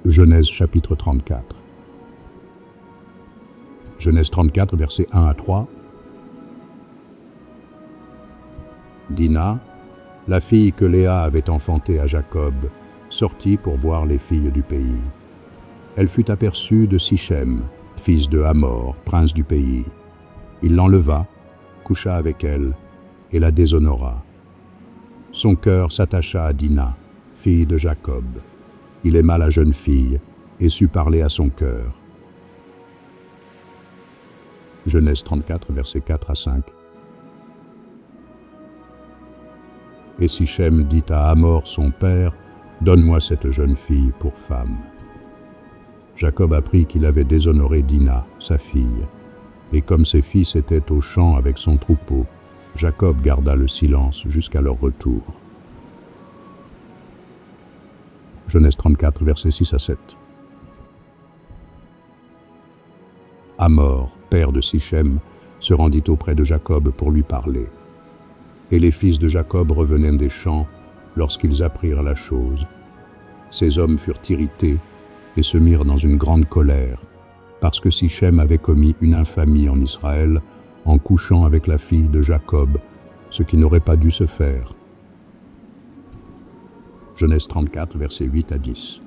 Genèse chapitre 34. Genèse 34, versets 1 à 3. Dina, la fille que Léa avait enfantée à Jacob, sortit pour voir les filles du pays. Elle fut aperçue de Sichem, fils de Hamor, prince du pays. Il l'enleva, coucha avec elle et la déshonora. Son cœur s'attacha à Dina, fille de Jacob. Il aima la jeune fille et sut parler à son cœur. Genèse 34, versets 4 à 5. Et Sichem dit à Hamor son père, « Donne-moi cette jeune fille pour femme. » Jacob apprit qu'il avait déshonoré Dina, sa fille. Et comme ses fils étaient au champ avec son troupeau, Jacob garda le silence jusqu'à leur retour. Genèse 34, versets 6 à 7. Hamor, père de Sichem, se rendit auprès de Jacob pour lui parler. Et les fils de Jacob revenaient des champs lorsqu'ils apprirent la chose. Ces hommes furent irrités et se mirent dans une grande colère, parce que Sichem avait commis une infamie en Israël en couchant avec la fille de Jacob, ce qui n'aurait pas dû se faire. Genèse 34, versets 8 à 10.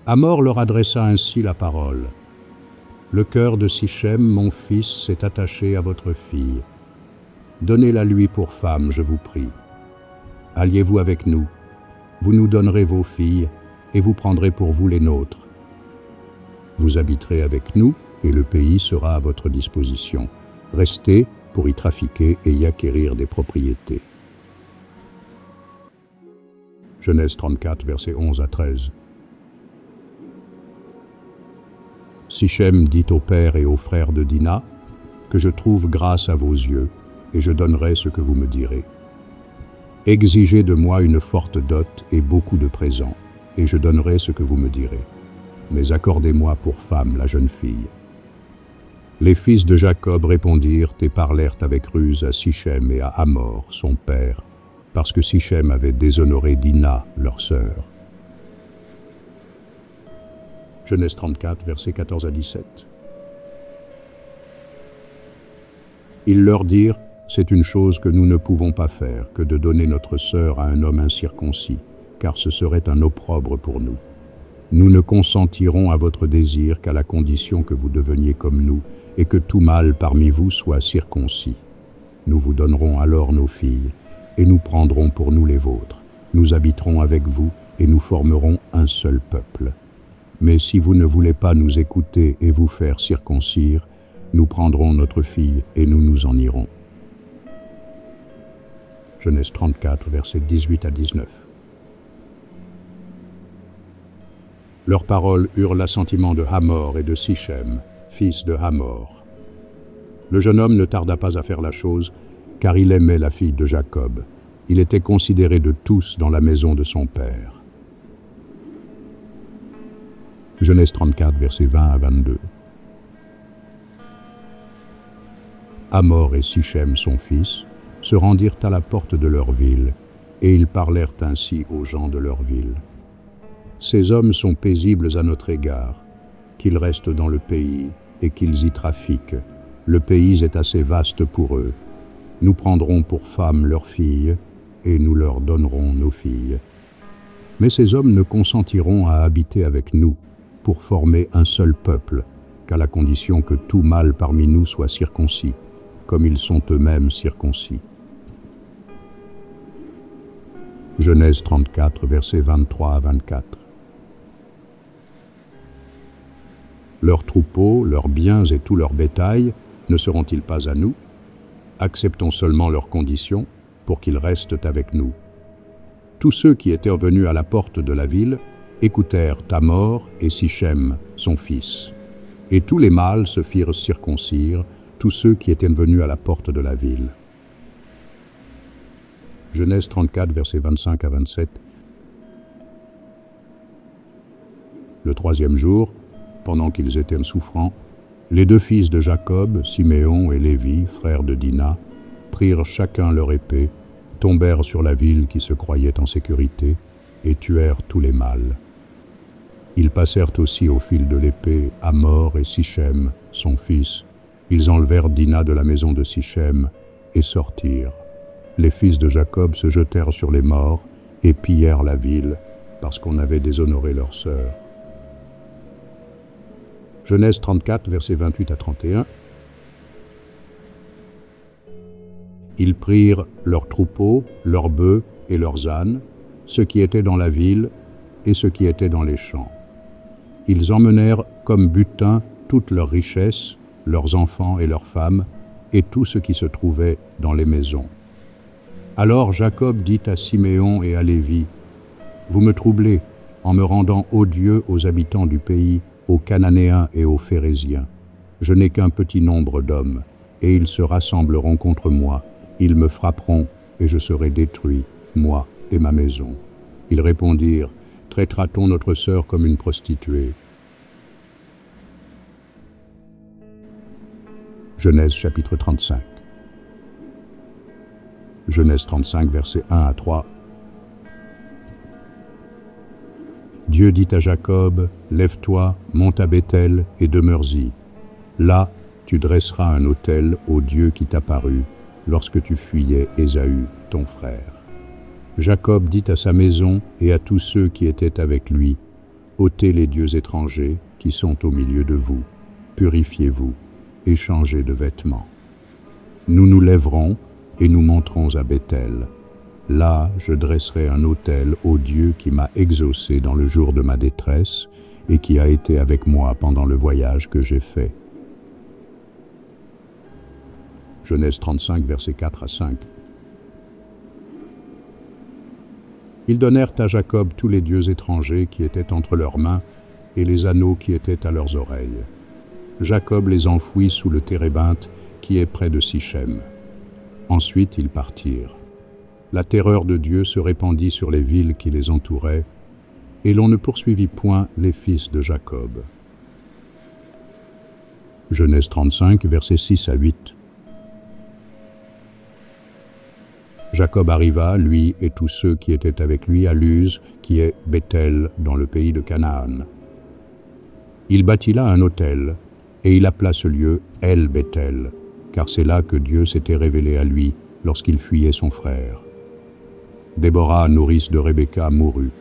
Hamor leur adressa ainsi la parole. « Le cœur de Sichem, mon fils, s'est attaché à votre fille. Donnez-la lui pour femme, je vous prie. Alliez-vous avec nous. Vous nous donnerez vos filles, et vous prendrez pour vous les nôtres. Vous habiterez avec nous, et le pays sera à votre disposition. Restez pour y trafiquer et y acquérir des propriétés. » Genèse 34, versets 11 à 13. Sichem dit au père et aux frères de Dina, « Que je trouve grâce à vos yeux, et je donnerai ce que vous me direz. Exigez de moi une forte dot et beaucoup de présents, et je donnerai ce que vous me direz. Mais accordez-moi pour femme la jeune fille. » Les fils de Jacob répondirent et parlèrent avec ruse à Sichem et à Hamor, son père, parce que Sichem avait déshonoré Dina, leur sœur. Genèse 34, versets 14 à 17. Ils leur dirent, « C'est une chose que nous ne pouvons pas faire, que de donner notre sœur à un homme incirconcis, car ce serait un opprobre pour nous. Nous ne consentirons à votre désir qu'à la condition que vous deveniez comme nous, et que tout mâle parmi vous soit circoncis. Nous vous donnerons alors nos filles, et nous prendrons pour nous les vôtres. Nous habiterons avec vous, et nous formerons un seul peuple. Mais si vous ne voulez pas nous écouter et vous faire circoncire, nous prendrons notre fille et nous nous en irons. » Genèse 34, versets 18 à 19. Leurs paroles eurent l'assentiment de Hamor et de Sichem, fils de Hamor. Le jeune homme ne tarda pas à faire la chose, car il aimait la fille de Jacob. Il était considéré de tous dans la maison de son père. Genèse 34, versets 20 à 22. Hamor et Sichem, son fils, se rendirent à la porte de leur ville, et ils parlèrent ainsi aux gens de leur ville. « Ces hommes sont paisibles à notre égard, qu'ils restent dans le pays et qu'ils y trafiquent. Le pays est assez vaste pour eux. Nous prendrons pour femmes leurs filles, et nous leur donnerons nos filles. Mais ces hommes ne consentiront à habiter avec nous, pour former un seul peuple, qu'à la condition que tout mâle parmi nous soit circoncis, comme ils sont eux-mêmes circoncis. » Genèse 34, versets 23 à 24. Leurs troupeaux, leurs biens et tout leur bétail ne seront-ils pas à nous? Acceptons seulement leurs conditions pour qu'ils restent avec nous. Tous ceux qui étaient venus à la porte de la ville écoutèrent Hamor et Sichem, son fils. Et tous les mâles se firent circoncire, tous ceux qui étaient venus à la porte de la ville. Genèse 34, versets 25 à 27. Le troisième jour, pendant qu'ils étaient souffrants, les deux fils de Jacob, Siméon et Lévi, frères de Dina, prirent chacun leur épée, tombèrent sur la ville qui se croyait en sécurité, et tuèrent tous les mâles. Ils passèrent aussi au fil de l'épée Hamor et Sichem, son fils. Ils enlevèrent Dina de la maison de Sichem et sortirent. Les fils de Jacob se jetèrent sur les morts et pillèrent la ville parce qu'on avait déshonoré leur sœur. Genèse 34, versets 28 à 31. Ils prirent leurs troupeaux, leurs bœufs et leurs ânes, ceux qui étaient dans la ville et ceux qui étaient dans les champs. Ils emmenèrent comme butin toutes leurs richesses, leurs enfants et leurs femmes, et tout ce qui se trouvait dans les maisons. Alors Jacob dit à Siméon et à Lévi, « Vous me troublez en me rendant odieux aux habitants du pays, aux Cananéens et aux Phéréziens. Je n'ai qu'un petit nombre d'hommes, et ils se rassembleront contre moi. Ils me frapperont, et je serai détruit, moi et ma maison. » Ils répondirent, « Traitera-t-on notre sœur comme une prostituée ?» Genèse chapitre 35. Genèse 35, versets 1 à 3. Dieu dit à Jacob, « Lève-toi, monte à Béthel et demeure-y. Là, tu dresseras un autel au Dieu qui t'apparut lorsque tu fuyais Ésaü, ton frère. » Jacob dit à sa maison et à tous ceux qui étaient avec lui, « ôtez les dieux étrangers qui sont au milieu de vous, purifiez-vous et changez de vêtements. Nous nous lèverons et nous monterons à Béthel. Là, je dresserai un autel au Dieu qui m'a exaucé dans le jour de ma détresse et qui a été avec moi pendant le voyage que j'ai fait. » Genèse 35, versets 4 à 5. Ils donnèrent à Jacob tous les dieux étrangers qui étaient entre leurs mains et les anneaux qui étaient à leurs oreilles. Jacob les enfouit sous le térébinthe qui est près de Sichem. Ensuite ils partirent. La terreur de Dieu se répandit sur les villes qui les entouraient, et l'on ne poursuivit point les fils de Jacob. Genèse 35, versets 6 à 8. Jacob arriva, lui et tous ceux qui étaient avec lui, à Luz, qui est Béthel, dans le pays de Canaan. Il bâtit là un autel, et il appela ce lieu El-Béthel, car c'est là que Dieu s'était révélé à lui lorsqu'il fuyait son frère. Déborah, nourrice de Rebecca, mourut,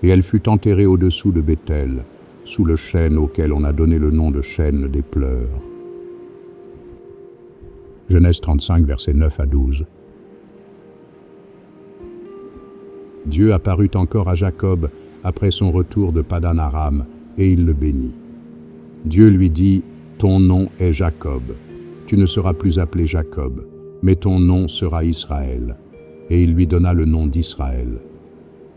et elle fut enterrée au-dessous de Béthel, sous le chêne auquel on a donné le nom de chêne des pleurs. Genèse 35, versets 9 à 12. Dieu apparut encore à Jacob après son retour de Padan-Aram, et il le bénit. Dieu lui dit, « Ton nom est Jacob. Tu ne seras plus appelé Jacob, mais ton nom sera Israël. » Et il lui donna le nom d'Israël.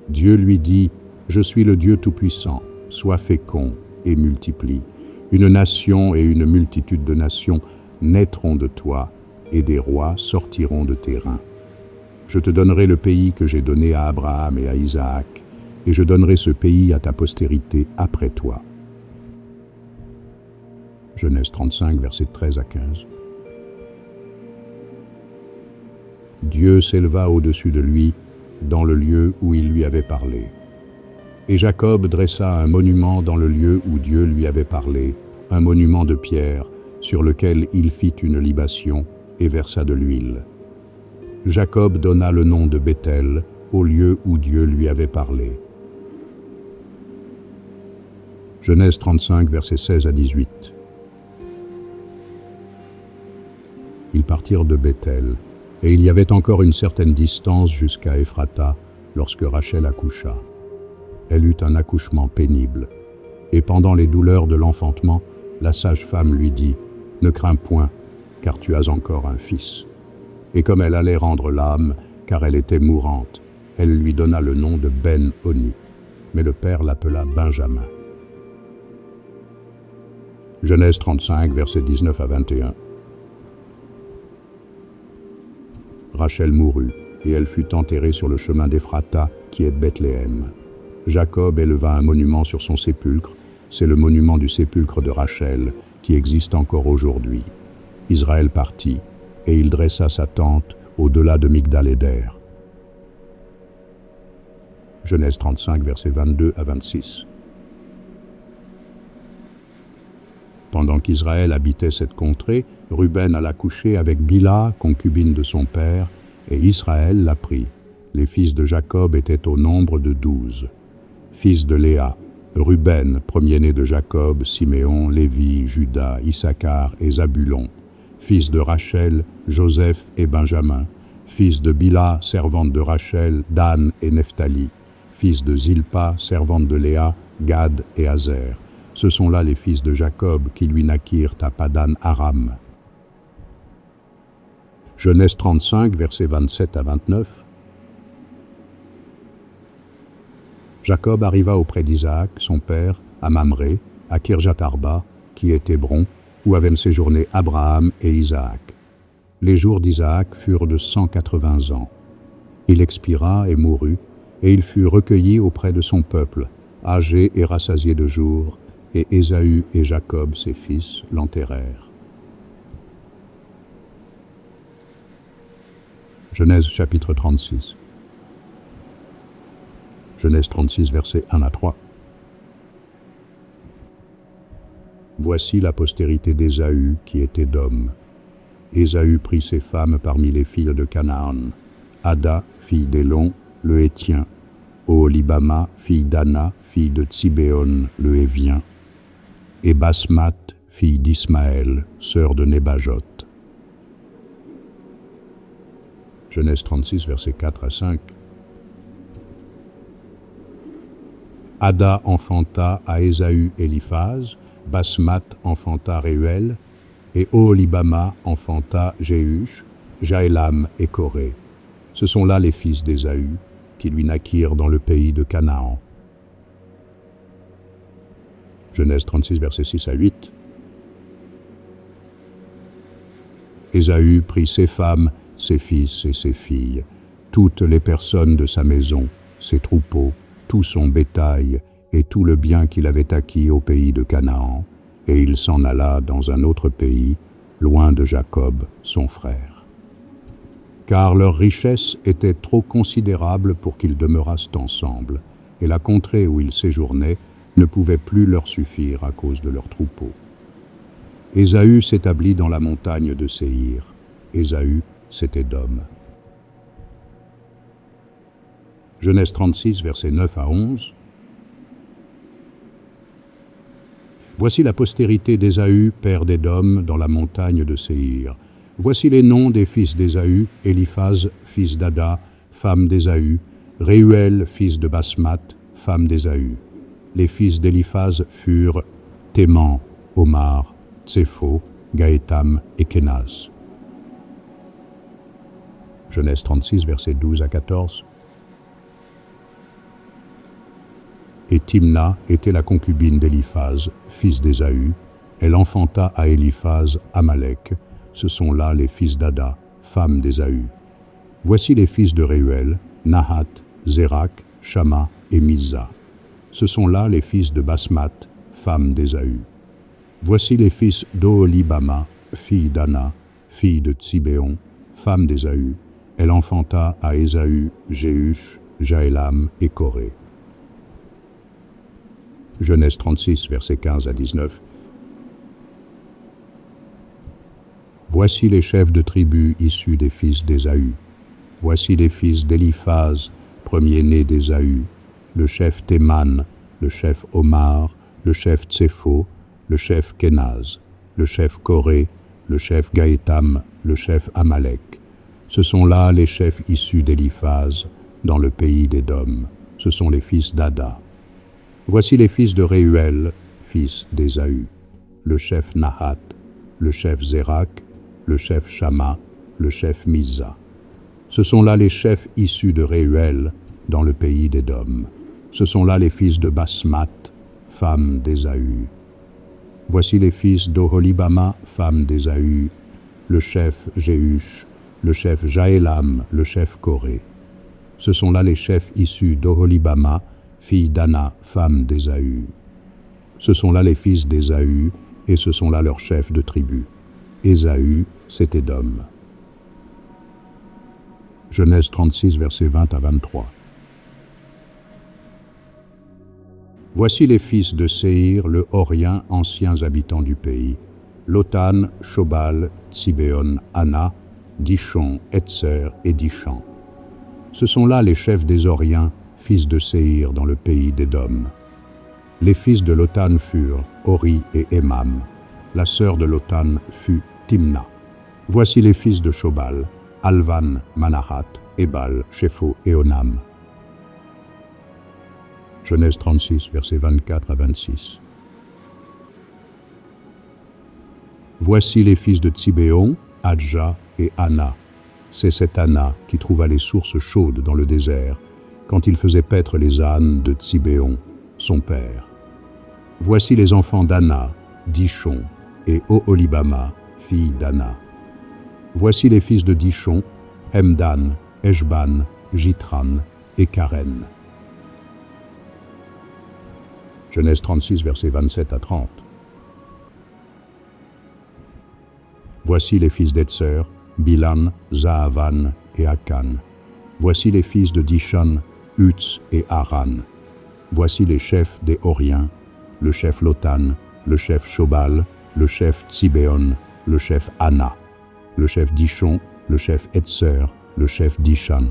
Dieu lui dit, « Je suis le Dieu Tout-Puissant, sois fécond et multiplie. Une nation et une multitude de nations naîtront de toi, et des rois sortiront de tes reins. Je te donnerai le pays que j'ai donné à Abraham et à Isaac, et je donnerai ce pays à ta postérité après toi. » Genèse 35, versets 13 à 15. Dieu s'éleva au-dessus de lui, dans le lieu où il lui avait parlé. Et Jacob dressa un monument dans le lieu où Dieu lui avait parlé, un monument de pierre, sur lequel il fit une libation et versa de l'huile. Jacob donna le nom de Béthel au lieu où Dieu lui avait parlé. Genèse 35, versets 16 à 18. Ils partirent de Béthel, et il y avait encore une certaine distance jusqu'à Ephrata, lorsque Rachel accoucha. Elle eut un accouchement pénible, et pendant les douleurs de l'enfantement, la sage-femme lui dit, « Ne crains point, car tu as encore un fils. » Et comme elle allait rendre l'âme, car elle était mourante, elle lui donna le nom de Ben-Oni, mais le père l'appela Benjamin. Genèse 35, versets 19 à 21. Rachel mourut, et elle fut enterrée sur le chemin d'Ephrata, qui est Bethléem. Jacob éleva un monument sur son sépulcre, c'est le monument du sépulcre de Rachel, qui existe encore aujourd'hui. Israël partit, et il dressa sa tente au-delà de Migdal-Éder. Genèse 35, versets 22 à 26. Pendant qu'Israël habitait cette contrée, Ruben alla coucher avec Bila, concubine de son père, et Israël la prit. Les fils de Jacob étaient au nombre de 12. Fils de Léa, Ruben, premier-né de Jacob, Siméon, Lévi, Juda, Issachar et Zabulon. Fils de Rachel, Joseph et Benjamin. Fils de Bila, servante de Rachel, Dan et Nephtali. Fils de Zilpa, servante de Léa, Gad et Azer. Ce sont là les fils de Jacob qui lui naquirent à Padan Aram. Genèse 35, versets 27 à 29. Jacob arriva auprès d'Isaac, son père, à Mamré, à Kirjat Arba, qui est Hébron, où avaient séjourné Abraham et Isaac. Les jours d'Isaac furent de 180 ans. Il expira et mourut, et il fut recueilli auprès de son peuple, âgé et rassasié de jours, et Ésaü et Jacob, ses fils, l'enterrèrent. Genèse chapitre 36. Genèse 36, versets 1 à 3. Voici la postérité d'Ésaü, qui est Édom. Ésaü prit ses femmes parmi les filles de Canaan. Ada, fille d'Élon, le Hétien. Oholibama, fille d'Anna, fille de Tsibéon, le Hévien. Et Basmath, fille d'Ismaël, sœur de Nébajot. Genèse 36, versets 4 à 5. Ada enfanta à Ésaü Éliphaz, Basmath enfanta Réuel, et Oholibama enfanta Jéhush, Jaélam et Coré. Ce sont là les fils d'Ésaü, qui lui naquirent dans le pays de Canaan. Genèse 36, versets 6 à 8. Ésaü prit ses femmes, ses fils et ses filles, toutes les personnes de sa maison, ses troupeaux, tout son bétail et tout le bien qu'il avait acquis au pays de Canaan, et il s'en alla dans un autre pays, loin de Jacob, son frère. Car leur richesse était trop considérable pour qu'ils demeurassent ensemble, et la contrée où ils séjournaient ne pouvait plus leur suffire à cause de leurs troupeaux. Ésaü s'établit dans la montagne de Séhir. Ésaü, c'est Édom. Genèse 36, versets 9 à 11. Voici la postérité d'Ésaü, père d'Édom, dans la montagne de Séhir. Voici les noms des fils d'Ésaü: Éliphaz, fils d'Ada, femme d'Ésaü, Réuel, fils de Basmath, femme d'Ésaü. Les fils d'Éliphaz furent Théman, Omar, Tsépho, Gaétam et Kenaz. Genèse 36, versets 12 à 14. Et Timna était la concubine d'Éliphaz, fils d'Ésaü. Elle enfanta à Éliphaz Amalek. Ce sont là les fils d'Ada, femme d'Ésaü. Voici les fils de Réuel, Nahat, Zérak, Shama et Mizza. Ce sont là les fils de Basmath, femme d'Ésaü. Voici les fils d'Oholibama, fille d'Anna, fille de Tsibéon, femme d'Ésaü. Elle enfanta à Ésaü Jéhush, Jaélam et Coré. Genèse 36, versets 15 à 19. Voici les chefs de tribus issus des fils d'Ésaü. Voici les fils d'Éliphaz, premier-né d'Ésaü, le chef Théman, le chef Omar, le chef Tsépho, le chef Kenaz, le chef Coré, le chef Gaétam, le chef Amalek. Ce sont là les chefs issus d'Éliphaz, dans le pays d'Édom. Ce sont les fils d'Ada. Voici les fils de Réuel, fils d'Ésaü, le chef Nahat, le chef Zérak, le chef Shama, le chef Mizza. Ce sont là les chefs issus de Réuel, dans le pays d'Édom. Ce sont là les fils de Basmath, femme d'Ésaü. Voici les fils d'Oholibama, femme d'Ésaü, le chef Jéhush, le chef Jaélam, le chef Coré. Ce sont là les chefs issus d'Oholibama, fille d'Anna, femme d'Ésaü. Ce sont là les fils d'Ésaü, et ce sont là leurs chefs de tribu. Ésaü, c'est Édom. Genèse 36, versets 20 à 23. Voici les fils de Séhir, le Horien, anciens habitants du pays. Lotan, Shobal, Tsibéon, Ana, Dishon, Etzer et Dishan. Ce sont là les chefs des Horiens, fils de Séhir dans le pays d'Édom. Les fils de Lotan furent Hori et Emam. La sœur de Lotan fut Timna. Voici les fils de Shobal, Alvan, Manahat, Ebal, Shepho et Onam. Genèse 36, versets 24 à 26. Voici les fils de Tsibéon, Adja et Ana. C'est cette Ana qui trouva les sources chaudes dans le désert, quand il faisait paître les ânes de Tsibéon, son père. Voici les enfants d'Ana, Dishon, et Oholibama, fille d'Ana. Voici les fils de Dishon, Hemdan, Eshban, Jitran et Karen. Genèse 36, versets 27 à 30. Voici les fils d'Etzer, Bilan, Zaavan et Akan. Voici les fils de Dishan, Utz et Aran. Voici les chefs des Horiens, le chef Lotan, le chef Shobal, le chef Tsibéon, le chef Ana, le chef Dishon, le chef Etzer, le chef Dishan.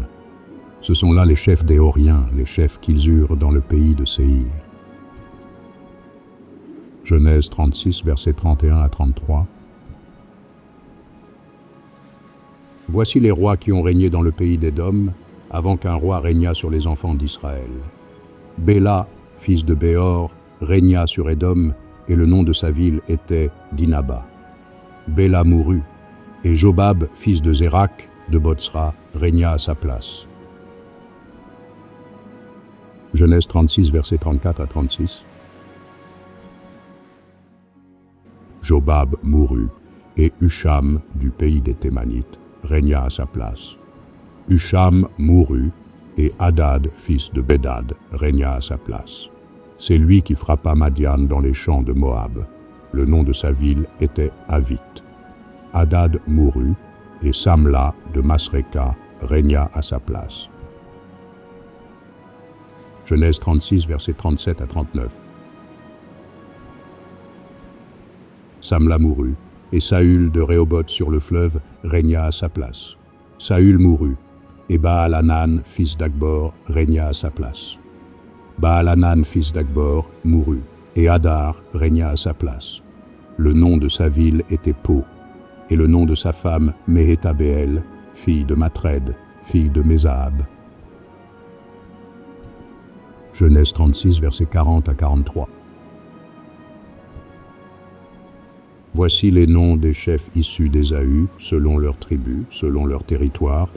Ce sont là les chefs des Horiens, les chefs qu'ils eurent dans le pays de Séhir. Genèse 36, versets 31 à 33. Voici les rois qui ont régné dans le pays d'Édom, avant qu'un roi régnât sur les enfants d'Israël. Béla, fils de Béor, régna sur Édom, et le nom de sa ville était Dinaba. Béla mourut, et Jobab, fils de Zérak, de Botsra, régna à sa place. Genèse 36, versets 34 à 36. Jobab mourut, et Husham, du pays des Thémanites, régna à sa place. Husham mourut, et Hadad, fils de Bédad, régna à sa place. C'est lui qui frappa Madian dans les champs de Moab. Le nom de sa ville était Avit. Hadad mourut, et Samla de Masreka régna à sa place. Genèse 36, versets 37 à 39. Samla mourut, et Saül de Rehoboth sur le fleuve régna à sa place. Saül mourut, et Baal-Hanan, fils d'Akbor, régna à sa place. Baal-Hanan, fils d'Akbor, mourut, et Hadar régna à sa place. Le nom de sa ville était Po, et le nom de sa femme Mehétabéel, fille de Matred, fille de Mézahab. Genèse 36, versets 40 à 43. Voici les noms des chefs issus d'Ésaü, selon leurs tribus, selon leur territoire,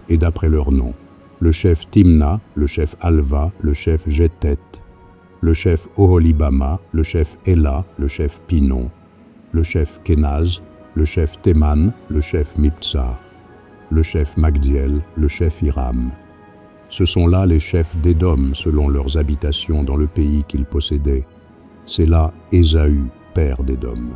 et d'après leurs noms. Le chef Timna, le chef Alva, le chef Jétet, le chef Oholibama, le chef Éla, le chef Pinon, le chef Kenaz, le chef Théman, le chef Miptsar, le chef Magdiel, le chef Hiram. Ce sont là les chefs d'Édom selon leurs habitations dans le pays qu'ils possédaient. C'est là Ésaü, père d'Édom.